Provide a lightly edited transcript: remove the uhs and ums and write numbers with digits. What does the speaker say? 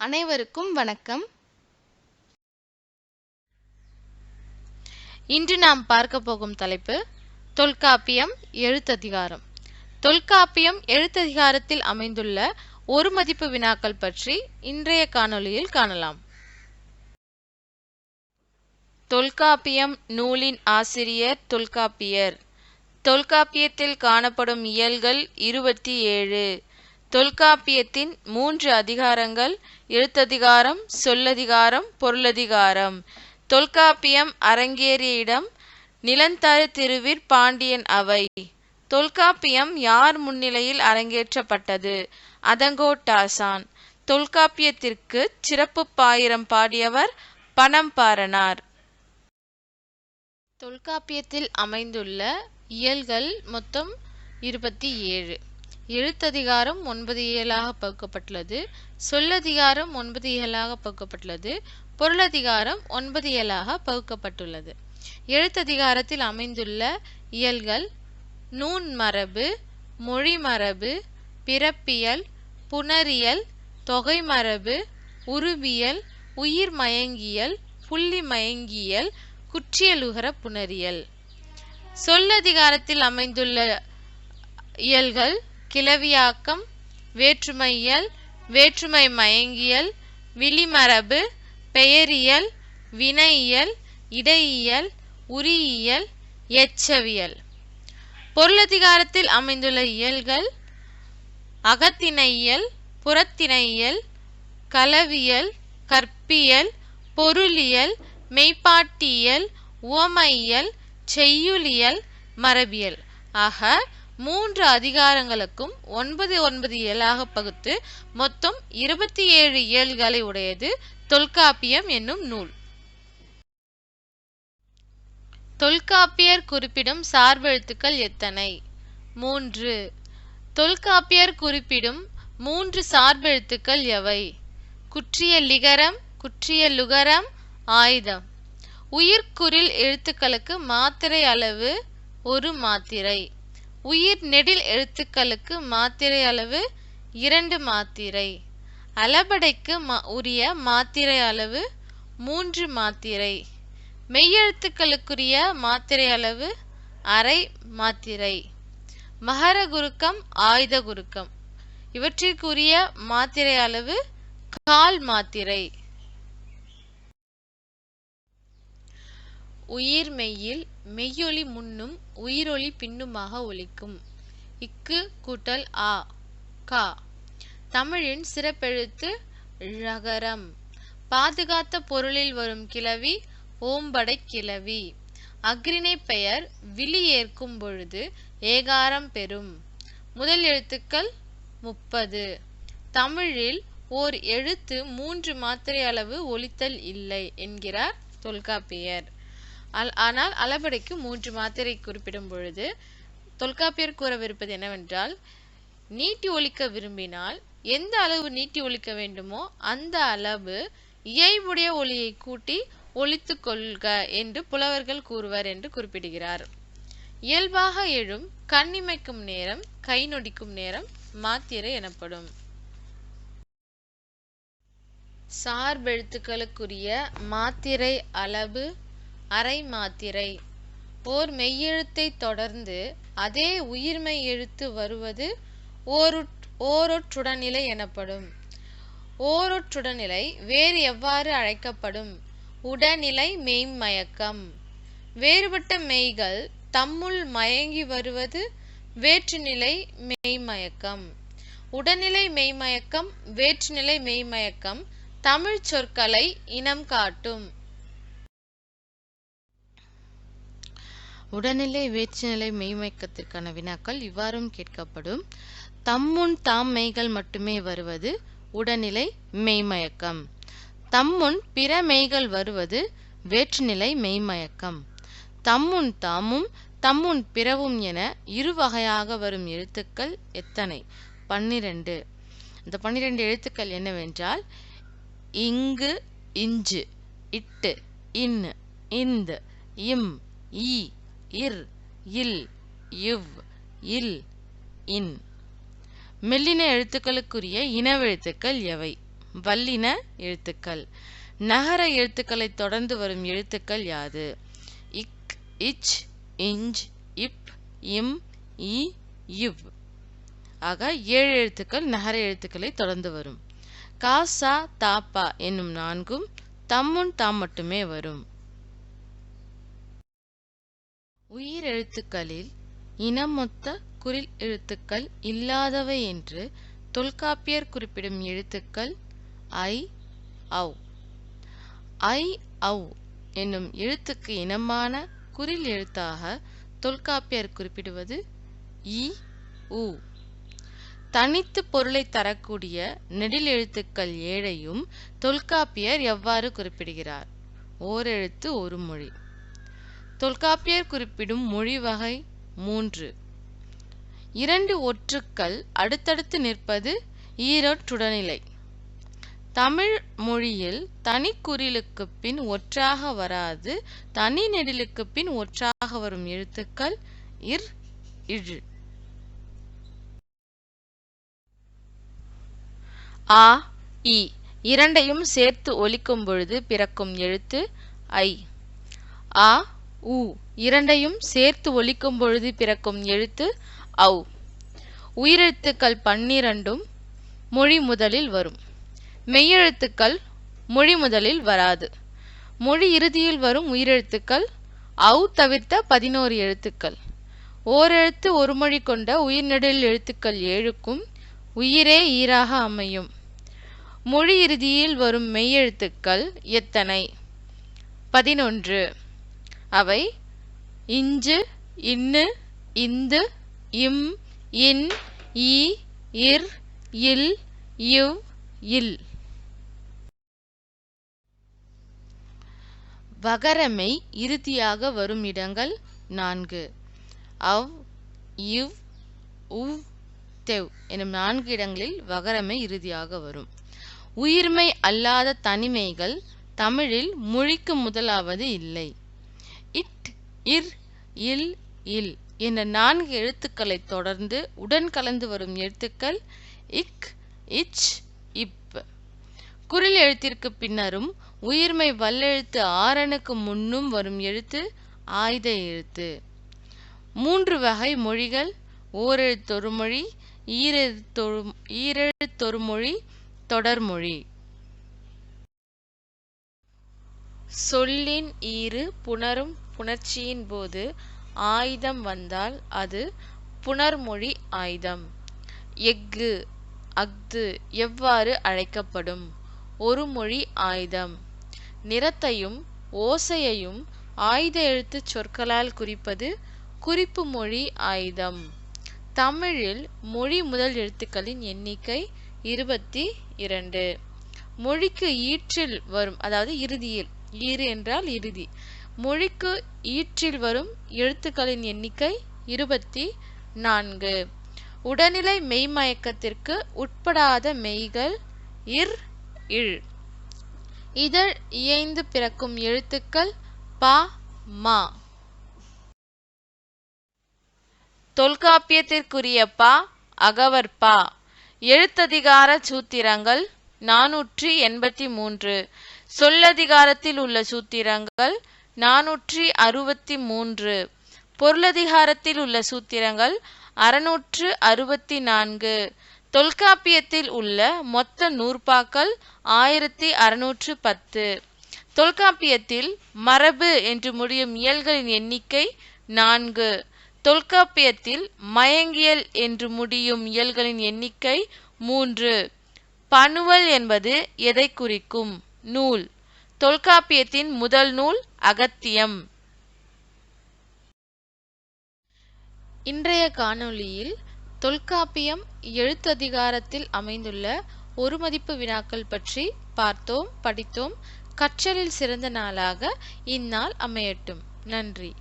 அனைவருக்கும் வணக்கம். இன்று நாம் பார்க்க போகும் தலைப்பு தொல்காப்பியம் எழுத்ததிகாரம். தொல்காப்பியம் எழுத்ததிகாரத்தில் அமைந்துள்ள ஒரு மதிப்பு வினாக்கள் பற்றி இன்றைய காணொளியில் காணலாம். தொல்காப்பியம் நூலின் ஆசிரியர் தொல்காப்பியர். தொல்காப்பியத்தில் காணப்படும் இயல்கள் 27. தொல்காப்பியத்தின் 3 அதிகாரங்கள் எழுத்ததிகாரம், சொல்லதிகாரம், பொருளதிகாரம். தொல்காப்பியம் அரங்கேறிய இடம் நிலந்தரு திருவிற் பாண்டியன் அவை. தொல்காப்பியம் யார் முன்னிலையில் அரங்கேற்றப்பட்டது? அதங்கோட்டாசான். தொல்காப்பியத்திற்கு சிறப்பு பாயிரம் பாடியவர் பனம்பாரனார். தொல்காப்பியத்தில் அமைந்துள்ள இயல்கள் மொத்தம் 27. எழுத்ததிகாரம் 9 இயலாக பகுக்கப்பட்டுள்ளது. சொல்லதிகாரம் 9 இயலாக பகுக்கப்பட்டுள்ளது. பொருளதிகாரம் 9 இயலாக பகுக்கப்பட்டுள்ளது. எழுத்ததிகாரத்தில் அமைந்துள்ள இயல்கள் நூன் மரபு, மொழி மரபு, பிறப்பியல், புணரியல், தொகை மரபு, உருபியல், உயிர் மயங்கியல், புள்ளி மயங்கியல், குற்றியலுகர புணரியல். சொல்லதிகாரத்தில் அமைந்துள்ள இயல்கள் கிளவியாக்கம், வேற்றுமையியல், வேற்றுமை மயங்கியல், விளிமரபு, பெயரியல், வினையியல், இடையியல், உரியியல், எச்சவியல். பொருளதிகாரத்தில் அமைந்துள்ள இயல்கள் அகத்திணையியல், புறத்திணையியல், களவியல், கற்பியல், பொருளியல், மெய்ப்பாட்டியல், உவமையியல், செய்யுளியல், மரபியல் ஆக 3 அதிகாரங்களுக்கும் 9 இயலாக பகுத்து மொத்தம் 27 இயல்களை உடையது தொல்காப்பியம் என்னும் நூல். தொல்காப்பியர் குறிப்பிடும் சார்பெழுத்துக்கள் எத்தனை? 3. தொல்காப்பியர் குறிப்பிடும் 3 சார்பெழுத்துக்கள் எவை? குற்றிய லிகரம், குற்றிய லுகரம், ஆயுதம். உயிர்க்குறில் எழுத்துக்களுக்கு மாத்திரை அளவு 1 மாத்திரை. உயிர் நெடில் எழுத்துக்களுக்கு மாத்திரை அளவு 2 மாத்திரை. அளபடைக்கு உரிய மாத்திரை அளவு 3 மாத்திரை. மெய்யெழுத்துக்களுக்குரிய மாத்திரை அளவு அரை மாத்திரை. மகர குறுக்கம், ஆயுத குறுக்கம் இவற்றிற்குரிய மாத்திரை அளவு 1/4 மாத்திரை. உயிர் மெய்யில் மெய்யொலி முன்னும் உயிரொலி பின்னுமாக ஒலிக்கும். இக்கு கூட்டல் ஆ, கா. தமிழின் சிறப்பெழுத்து ழகரம். பாதுகாத்த பொருளில் வரும் கிளவி ஓம்படை கிளவி. அஃறிணை பெயர் விளி ஏற்கும் பொழுது ஏகாரம் பெறும். முதல் எழுத்துக்கள் 30. தமிழில் ஓர் எழுத்து 3 மாத்திரை அளவு ஒலித்தல் இல்லை என்கிறார் தொல்காப்பியர். ஆனால் அளபடைக்கு 3 மாத்திரை குறிப்பிடும் பொழுது தொல்காப்பியர் கூறவிருப்பது என்னவென்றால், நீட்டி ஒலிக்க விரும்பினால் எந்த அளவு நீட்டி ஒலிக்க வேண்டுமோ அந்த அளவு இயைபுடைய ஒலியை கூட்டி ஒலித்து கொள்க என்று புலவர்கள் கூறுவர் என்று குறிப்பிடுகிறார். இயல்பாக எழும் கண்ணிமைக்கும் நேரம், கை நொடிக்கும் நேரம் மாத்திரை எனப்படும். சார்பெழுத்துக்களுக்குரிய மாத்திரை அளவு அரை மாத்திரை. ஓர் மெய்யெழுத்தை தொடர்ந்து அதே உயிர்மெய் எழுத்து வருவது ஓரொற்றுடனிலை எனப்படும். ஓரொற்றுடனிலை வேறு எவ்வாறு அழைக்கப்படும்? உடனிலை மெய்மயக்கம். வேறுபட்ட மெய்கள் தம்முள் மயங்கி வருவது வேற்றுநிலை மெய்மயக்கம். உடனிலை மெய்மயக்கம், வேற்றுநிலை மெய்மயக்கம் தமிழ் சொற்களை இனம் காட்டும். உடனிலை வேற்றுநிலை மெய்மயக்கத்திற்கான வினாக்கள் இவ்வாறும் கேட்கப்படும். தம்முன் தாம் மெய்கள் மட்டுமே வருவது உடனிலை மெய்மயக்கம். தம்முன் பிற மெய்கள் வருவது வேற்றுநிலை மெய்மயக்கம். தம்முன் தாமும் தம்முன் பிறவும் என 2 வகையாக வரும் எழுத்துக்கள் எத்தனை? 12. இந்த 12 எழுத்துக்கள் என்னவென்றால் இங்கு, இஞ்சு, இட்டு, இன், இந்து, இம், ஈ, இர், இல், இவ், இல், இன். மெல்லின எழுத்துக்களுக்குரிய இனவெழுத்துக்கள் எவை? வல்லின எழுத்துக்கள். நகர எழுத்துக்களை தொடர்ந்து வரும் எழுத்துக்கள் யாது? இக், இச், இஞ்ச், இப், இம், இ, இவ். ஆக 7 எழுத்துக்கள் நகர எழுத்துக்களை தொடர்ந்து வரும். கா, சா, தா, பா என்னும் 4ம் தம்முன் தாம் மட்டுமே வரும். உயிர் எழுத்துக்களில் இனமொத்த குறில் எழுத்துக்கள் இல்லாதவை என்று தொல்காப்பியர் குறிப்பிடும் எழுத்துக்கள் ஐ, ஔ. ஐ, ஔ என்னும் எழுத்துக்கு இனமான குறில் எழுத்தாக தொல்காப்பியர் குறிப்பிடுவது இ, உ. தனித்து பொருளை தரக்கூடிய நெடில் எழுத்துக்கள் 7ஐயும் தொல்காப்பியர் எவ்வாறு குறிப்பிடுகிறார்? ஓரெழுத்து ஒரு மொழி. தொல்காப்பியர் குறிப்பிடும் மொழி வகை 3. 2 ஒற்றுக்கள் அடுத்தடுத்து நிற்பது ஈரொற்றுடனிலை. தமிழ் மொழியில் தனி குறிலுக்கு பின் ஒற்றாக வராது தனி நெடிலுக்கு பின் ஒற்றாக வரும் எழுத்துக்கள் இர், இழ். ஆ, இ இரண்டையும் சேர்த்து ஒலிக்கும் பொழுது பிறக்கும் எழுத்து ஐ. ஆ, உ இரண்டையும் சேர்த்து ஒலிக்கும் பொழுது பிறக்கும் எழுத்து ஔ. உயிரெழுத்துக்கள் 12ம் மொழி முதலில் வரும். மெய்யெழுத்துக்கள் மொழி முதலில் வராது. மொழி இறுதியில் வரும் உயிரெழுத்துக்கள் ஔ தவிர்த்த 11 எழுத்துக்கள். ஓரெழுத்து ஒரு மொழி கொண்ட உயிர்நெடில் எழுத்துக்கள் 7க்கும் உயிரே ஈராக அமையும். மொழி இறுதியில் வரும் மெய்யெழுத்துக்கள் எத்தனை? 11. அவை இஞ்சு, இன்னு, இந்து, இம், இன், ஈ, இர், இல், இவ், இல். வகரமை இறுதியாக வரும் இடங்கள் 4. அவ், இவ், உவ், தெவ் எனும் 4 இடங்களில் வகரமை இறுதியாக வரும். உயிர்மை அல்லாத தனிமைகள் தமிழில் மொழிக்கு முதலாவது இல்லை. இட், இர், இல், இல் என்ற 4 எழுத்துக்களை தொடர்ந்து உடன் கலந்து வரும் எழுத்துக்கள் இக், இச், இப். குறில் எழுத்திற்கு பின்னரும் உயிர்மை வல்லெழுத்து ஆறனுக்கு முன்னும் வரும் எழுத்து ஆய்த எழுத்து. 3 வகை மொழிகள் ஓரெழுத்தொரு மொழி, ஈரெழுத்தொரு மொழி, தொடர்மொழி. சொல்லின் ஈறு புணரும் புணர்ச்சியின் போது ஆய்தம் வந்தால் அது புணர்மொழி ஆய்தம். எஃகு, அஃது எவ்வாறு அழைக்கப்படும்? ஒரு மொழி ஆய்தம். நிறத்தையும் ஓசையையும் ஆய்த எழுத்து சொற்களால் குறிப்பது குறிப்பு மொழி ஆய்தம். தமிழில் மொழி முதல் எழுத்துக்களின் எண்ணிக்கை 22. மொழிக்கு ஈற்றில் வரும், அதாவது இறுதியில், ஈறு என்றால் இறுதி, மொழிக்கு ஈற்றில் வரும் எழுத்துக்களின் எண்ணிக்கை 24. உடனிலை மெய்மயக்கத்திற்கு உட்படாத மெய்கள் இர், இழ். இதழ் இயைந்து பிறக்கும் எழுத்துக்கள் பா, மா. தொல்காப்பியத்திற்குரிய பா அகவர் பா. எழுத்ததிகார சூத்திரங்கள் 483. சொல்லதிகாரத்தில் உள்ள சூத்திரங்கள் 463. பொருளதிகாரத்தில் உள்ள சூத்திரங்கள் 664. தொல்காப்பியத்தில் உள்ள மொத்த நூற்பாக்கள் 1610. தொல்காப்பியத்தில் மரபு என்று முடியும் இயல்களின் எண்ணிக்கை 4. தொல்காப்பியத்தில் மயங்கியல் என்று முடியும் இயல்களின் எண்ணிக்கை 3. பனுவல் என்பது எதை குறிக்கும்? நூல். தொல்காப்பியத்தின் முதல் நூல் அகத்தியம். இன்றைய காணொளியில் தொல்காப்பியம் எழுத்ததிகாரத்தில் அமைந்துள்ள ஒரு மதிப்பு வினாக்கள் பற்றி பார்த்தோம், படித்தோம். கற்றலில் சிறந்த நாளாக இந்நாள் அமையட்டும். நன்றி.